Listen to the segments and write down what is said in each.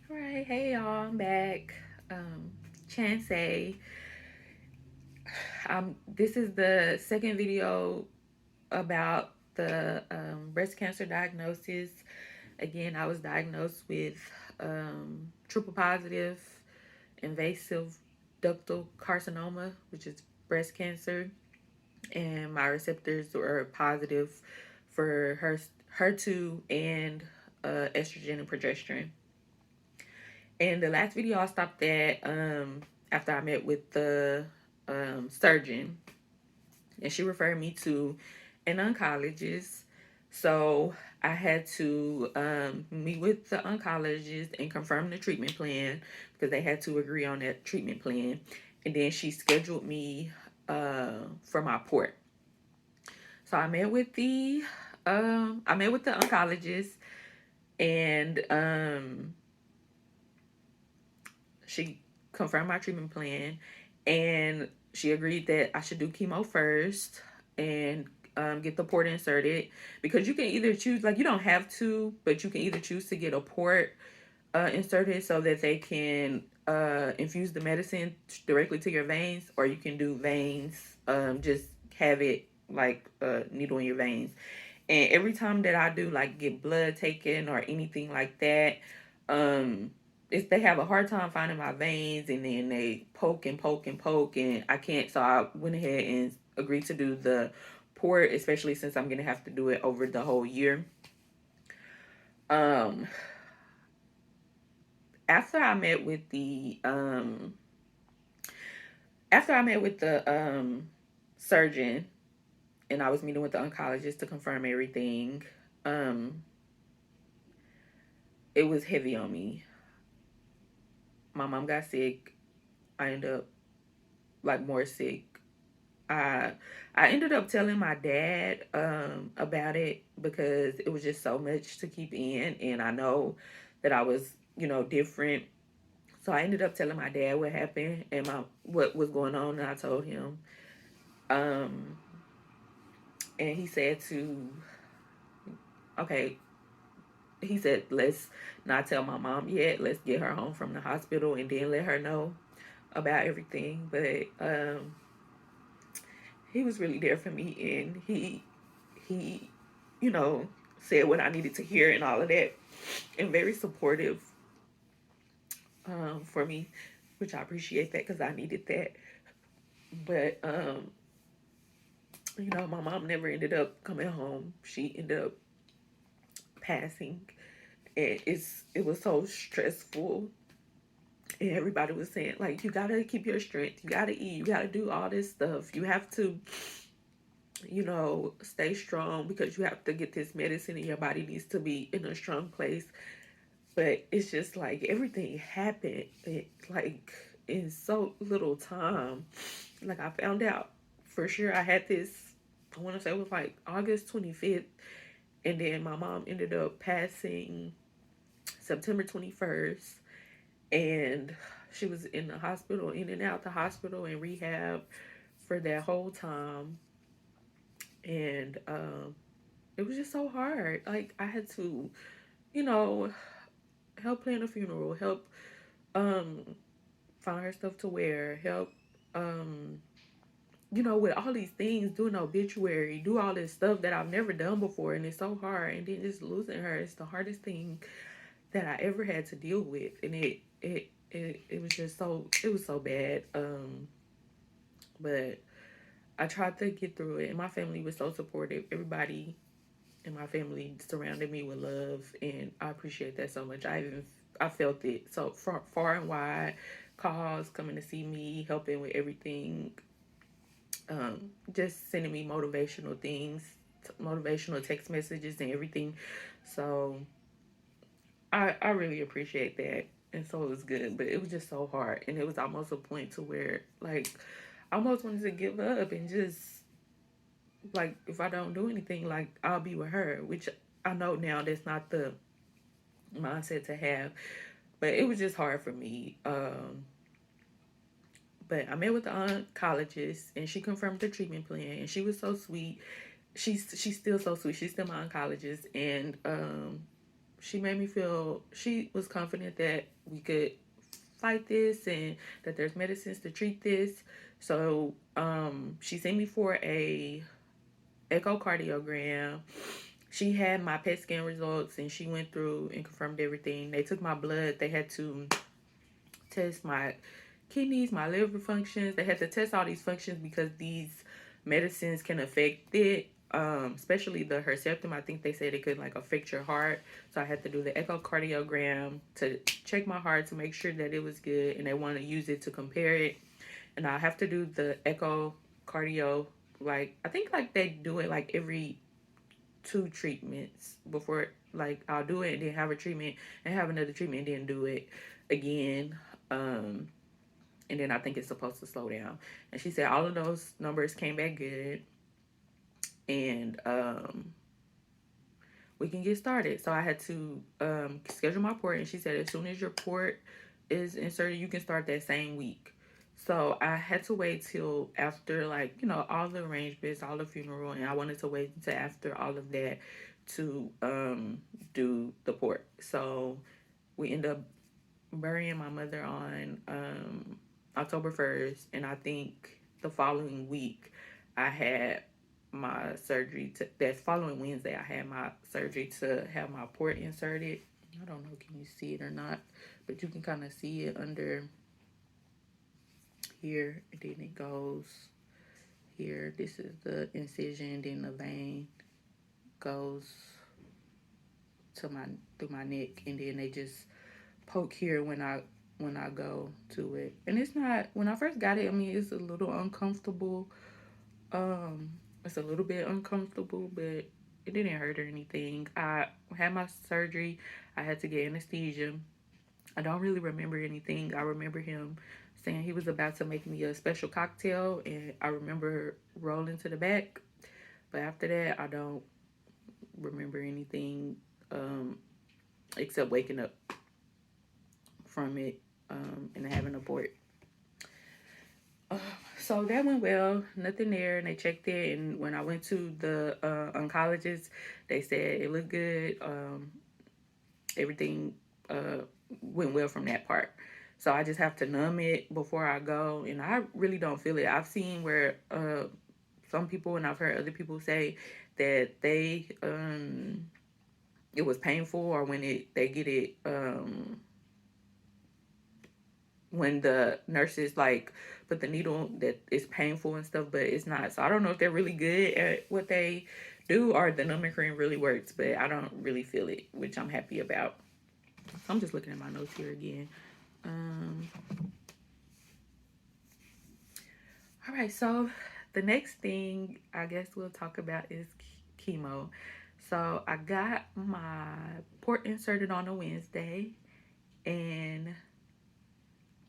All right, hey y'all, I'm back. Chance A. This is the second video about the breast cancer diagnosis. Again, I was diagnosed with triple positive invasive ductal carcinoma, which is breast cancer, and my receptors were positive for HER2 and estrogen and progesterone. And the last video I stopped at after I met with the surgeon, and she referred me to an oncologist. So I had to meet with the oncologist and confirm the treatment plan because they had to agree on that treatment plan. And then she scheduled me for my port. So I met with the oncologist, and she confirmed my treatment plan, and she agreed that I should do chemo first and get the port inserted, because you can either choose, like, you don't have to, but you can either choose to get a port inserted so that they can infuse the medicine directly to your veins, or you can do veins, just have it like a needle in your veins. And every time that I do, like, get blood taken or anything like that, they have a hard time finding my veins, and then they poke and poke and poke, and I can't. So I went ahead and agreed to do the port, especially since I'm gonna have to do it over the whole year. Um, after I met with the surgeon, and I was meeting with the oncologist to confirm everything, um, it was heavy on me. My mom got sick. I ended up like more sick. I I ended up telling my dad about it because it was just so much to keep in, and I know that I was, different. So I ended up telling my dad what happened and my what was going on, and I told him. Um, and he said to okay, he said, let's not tell my mom yet. Let's get her home from the hospital and then let her know about everything. But he was really there for me, and he you know said what I needed to hear and all of that, and very supportive for me, which I appreciate that because I needed that. But my mom never ended up coming home. She ended up passing, and it was so stressful. And everybody was saying, like, you gotta keep your strength, you gotta eat, you gotta do all this stuff, you have to stay strong because you have to get this medicine and your body needs to be in a strong place. But it's just like everything happened like in so little time. Like, I found out for sure I had this, I want to say it was like August 25th, and then my mom ended up passing September 21st, and she was in the hospital, in and out the hospital and rehab for that whole time. And it was just so hard. Like, I had to, you know, help plan a funeral, help um find her stuff to wear, help with all these things, do an obituary, do all this stuff that I've never done before, and it's so hard. And then just losing her is the hardest thing that I ever had to deal with, and it was just it was so bad. But I tried to get through it, and my family was so supportive. Everybody in my family surrounded me with love, and I appreciate that so much. I felt it so far and wide. Calls, coming to see me, helping with everything, just sending me motivational things, motivational text messages and everything. So I really appreciate that. And so it was good, but it was just so hard, and it was almost a point to where, like, I almost wanted to give up and just, like, if I don't do anything, like, I'll be with her, which I know now that's not the mindset to have, but it was just hard for me. But I met with the oncologist, and she confirmed the treatment plan, and she was so sweet. She's still so sweet. She's still my oncologist, and she made me feel, she was confident that we could fight this and that there's medicines to treat this. So she sent me for a echocardiogram. She had my PET scan results and she went through and confirmed everything. They took my blood. They had to test my kidneys, my liver functions. They had to test all these functions because these medicines can affect it. Especially the Herceptin. I think they said it could like affect your heart. So I had to do the echocardiogram to check my heart to make sure that it was good, and they want to use it to compare it. And I have to do the echocardio, like I think like they do it like every two treatments before, like I'll do it and then have a treatment and have another treatment and then do it again. Um, and then I think it's supposed to slow down. And she said all of those numbers came back good, and we can get started. So I had to schedule my port, and she said as soon as your port is inserted, you can start that same week. So I had to wait till after, like, you know, all the arrangements, all the funeral, and I wanted to wait until after all of that to do the port. So we end up burying my mother on October 1st, and I think the following week I had my surgery. That following Wednesday, I had my surgery to have my port inserted. I don't know, can you see it or not? But you can kind of see it under here, and then it goes here. This is the incision, then the vein goes to my through my neck, and then they just poke here when I go to it. And it's not, when I first got it, I mean, it's a little uncomfortable. Um, it's a little bit uncomfortable, but it didn't hurt or anything. I had my surgery. I had to get anesthesia. I don't really remember anything. I remember him saying he was about to make me a special cocktail, and I remember rolling to the back. But after that, I don't remember anything um, except waking up from it and having a port. Uh, so that went well, nothing there, and they checked it. And when I went to the oncologist, they said it looked good. Everything went well from that part. So I just have to numb it before I go, and I really don't feel it. I've seen where some people, and I've heard other people say that they it was painful, or when they get it when the nurses like put the needle, that it's painful and stuff, but it's not. So I don't know if they're really good at what they do or the numbing cream really works, but I don't really feel it, which I'm happy about. I'm just looking at my notes here again. Um, all right, so the next thing I guess we'll talk about is chemo. So I got my port inserted on a Wednesday, and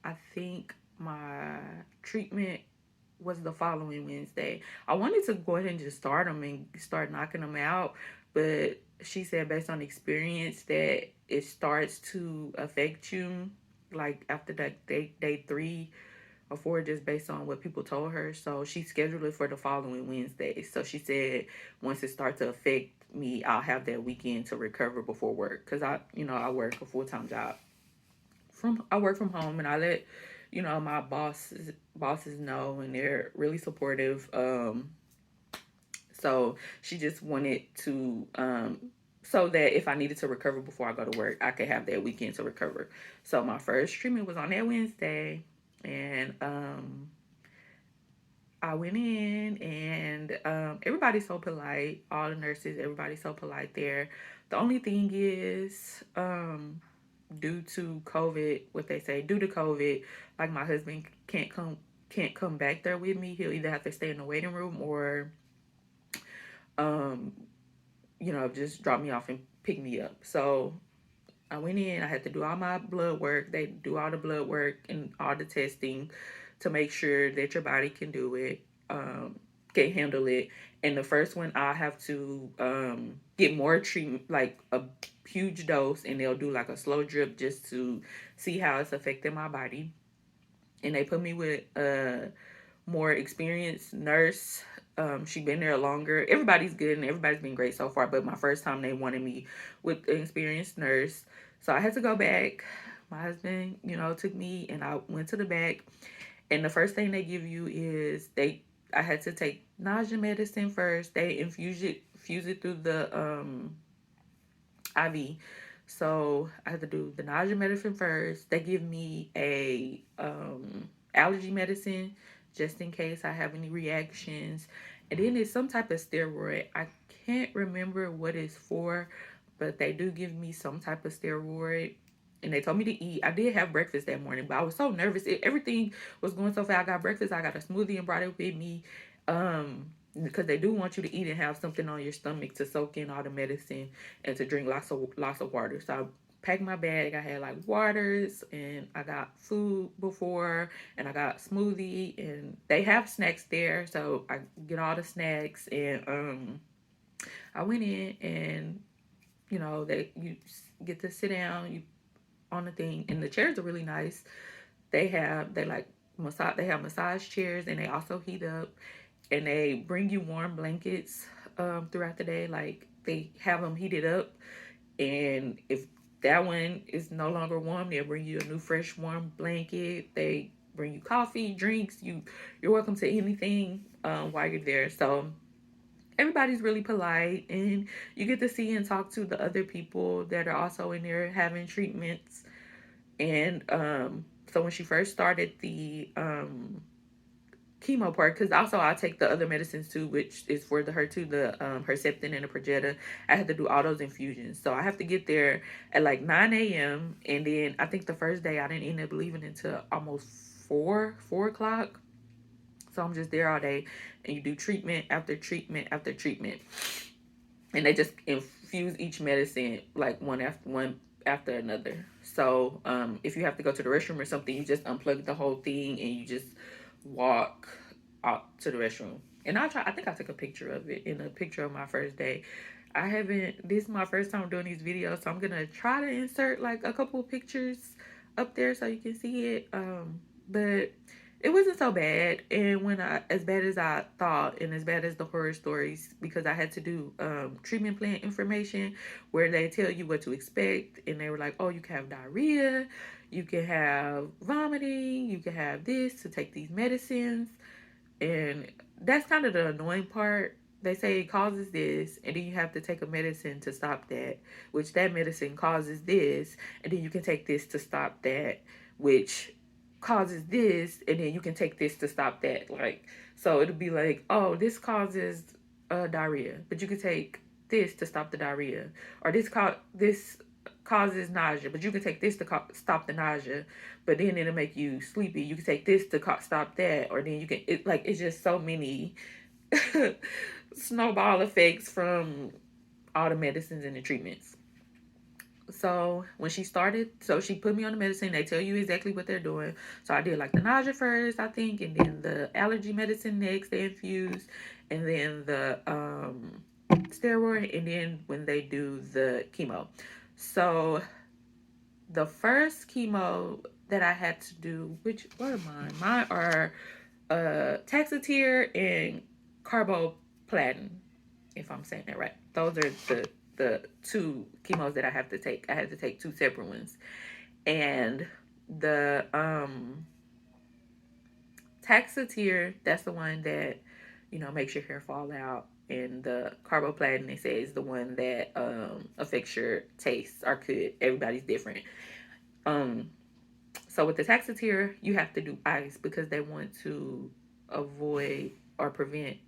I think my treatment was the following Wednesday. I wanted to go ahead and just start them and start knocking them out, but she said based on experience that it starts to affect you like after that day 3 or 4, just based on what people told her. So she scheduled it for the following Wednesday. So she said once it starts to affect me, I'll have that weekend to recover before work, because I work a full-time job. I work from home, and I let my bosses know, and they're really supportive. So she just wanted to so that if I needed to recover before I go to work, I could have that weekend to recover. So my first treatment was on that Wednesday, and I went in, and everybody's so polite. All the nurses, everybody's so polite there. The only thing is, due to COVID, what they say, due to COVID, like my husband can't come back there with me. He'll either have to stay in the waiting room or um, just drop me off and pick me up. So I went in, I had to do all my blood work. They do all the blood work and all the testing to make sure that your body can do it, can handle it. And the first one, I have to get more treatment, like a huge dose, and they'll do like a slow drip just to see how it's affecting my body. And they put me with a more experienced nurse She been there longer. Everybody's good and everybody's been great so far. But my first time, they wanted me with an experienced nurse, so I had to go back. My husband, took me and I went to the back. And the first thing they give you is I had to take nausea medicine first. They infuse it through the IV. So I had to do the nausea medicine first. They give me a allergy medicine just in case I have any reactions. And then it's some type of steroid. I can't remember what it's for, but they do give me some type of steroid. And they told me to eat. I did have breakfast that morning, but I was so nervous. Everything was going so fast. I got breakfast. I got a smoothie and brought it with me. Because they do want you to eat and have something on your stomach to soak in all the medicine and to drink lots of water. So I packed my bag. I had like waters and I got food before and I got smoothie, and they have snacks there, so I get all the snacks. And I went in, and you get to sit down you on the thing, and the chairs are really nice. They like massage. They have massage chairs, and they also heat up, and they bring you warm blankets throughout the day. Like they have them heated up, and if that one is no longer warm, they'll bring you a new fresh warm blanket. They bring you coffee, drinks. You're welcome to anything while you're there. So everybody's really polite, and you get to see and talk to the other people that are also in there having treatments. And so when she first started the chemo part, because also I take the other medicines too, which is for the HER2, the Herceptin and the Perjeta. I had to do all those infusions, so I have to get there at like 9 a.m. And then I think the first day I didn't end up leaving until almost 4 o'clock. So I'm just there all day, and you do treatment after treatment after treatment, and they just infuse each medicine like one after another. So if you have to go to the restroom or something, you just unplug the whole thing and you just walk out to the restroom. And I think I took a picture of it in a picture of my first day. I haven't, this is my first time doing these videos, so I'm gonna try to insert like a couple of pictures up there so you can see it. But it wasn't so bad, and as bad as I thought, and as bad as the horror stories, because I had to do treatment plan information where they tell you what to expect, and they were like, oh, you can have diarrhea, you can have vomiting, you can have this to take these medicines. And that's kind of the annoying part. They say it causes this, and then you have to take a medicine to stop that, which that medicine causes this, and then you can take this to stop that, which causes this, and then you can take this to stop that. Like, so it'll be like, oh, this causes diarrhea, but you can take this to stop the diarrhea, or this causes nausea, but you can take this to stop the nausea, but then it'll make you sleepy. You can take this to stop that, or then you can, it's just so many snowball effects from all the medicines and the treatments. So when she started, so she put me on the medicine. They tell you exactly what they're doing. So I did like the nausea first, I think, and then the allergy medicine next, they infuse, and then the steroid, and then when they do the chemo. So the first chemo that I had to do, what are mine? Mine are Taxotere and carboplatin, if I'm saying that right. Those are the two chemos that I have to take. I had to take two separate ones. And the Taxotere, that's the one that, makes your hair fall out. And the carboplatin, they say, is the one that affects your taste or could. Everybody's different. So with the Taxotere, you have to do ice because they want to avoid or prevent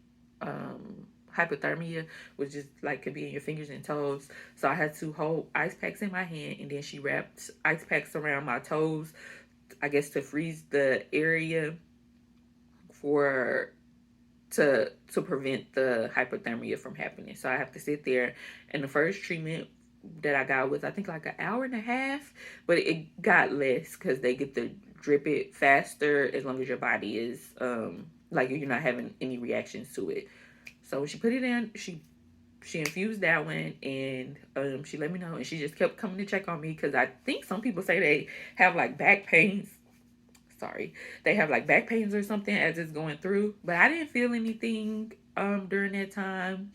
hypothermia, which is like could be in your fingers and toes. So I had to hold ice packs in my hand, and then she wrapped ice packs around my toes, I guess to freeze the area to prevent the hypothermia from happening. So I have to sit there, and the first treatment that I got was I think like an hour and a half, but it got less because they get to drip it faster as long as your body is like you're not having any reactions to it. So when she put it in, she infused that one, and she let me know, and she just kept coming to check on me because I think some people say they have like back pains. Sorry, they have like back pains or something as it's going through, but I didn't feel anything. during that time.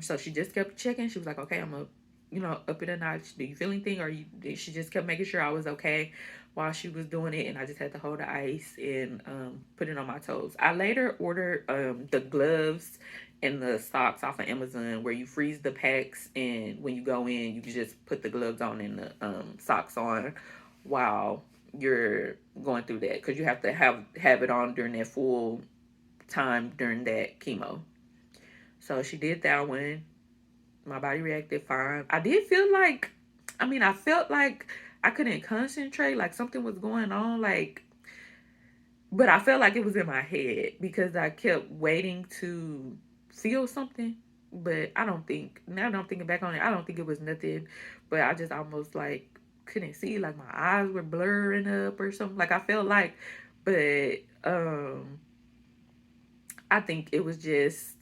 So she just kept checking. She was like, okay, I'm gonna, up it a notch. Do you feel anything? Or she just kept making sure I was okay while she was doing it, and I just had to hold the ice and put it on my toes. I later ordered the gloves and the socks off of Amazon, where you freeze the packs, and when you go in, you can just put the gloves on and the socks on while you're going through that, because you have to have it on during that full time during that chemo. So she did that one. My body reacted fine. I did feel like, I felt like I couldn't concentrate, like something was going on, like, but I felt like it was in my head because I kept waiting to feel something. But I don't think, now that I'm thinking back on it, I don't think it was nothing, but I just almost like couldn't see, like my eyes were blurring up or something. Like I felt like, but I think it was just,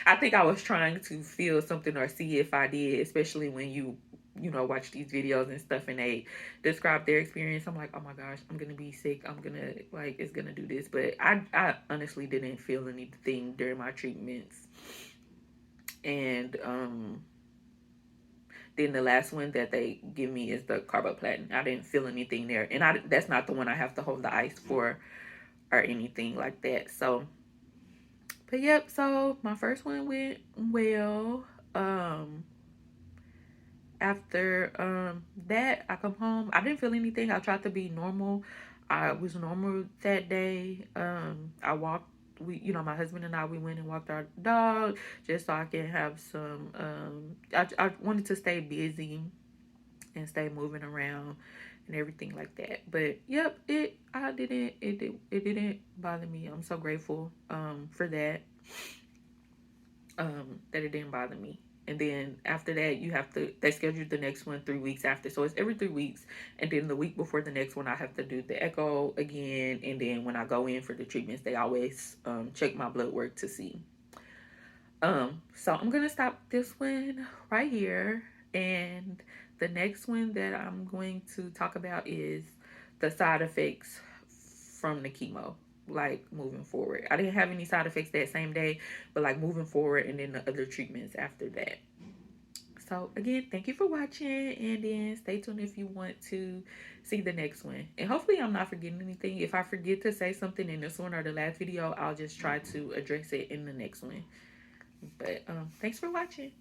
I think I was trying to feel something or see if I did, especially when watch these videos and stuff and they describe their experience. I'm like, oh my gosh, I'm going to be sick. I'm going to, like, it's going to do this. But I honestly didn't feel anything during my treatments. And then the last one that they give me is the carboplatin. I didn't feel anything there. And that's not the one I have to hold the ice for or anything like that. So, but yep, so my first one went well. After that, I come home. I didn't feel anything. I tried to be normal. I was normal that day. I walked. My husband and I, we went and walked our dog just so I can have some. I wanted to stay busy and stay moving around and everything like that. But yep, it didn't bother me. I'm so grateful for that. That it didn't bother me. And then after that, they scheduled the next one 3 weeks after. So it's every 3 weeks. And then the week before the next one, I have to do the echo again. And then when I go in for the treatments, they always check my blood work to see. So I'm going to stop this one right here. And the next one that I'm going to talk about is the side effects from the chemo, like moving forward. I didn't have any side effects that same day, but like moving forward and then the other treatments after that. So again, thank you for watching, and then stay tuned if you want to see the next one. And hopefully I'm not forgetting anything. If I forget to say something in this one or the last video, I'll just try to address it in the next one. But thanks for watching.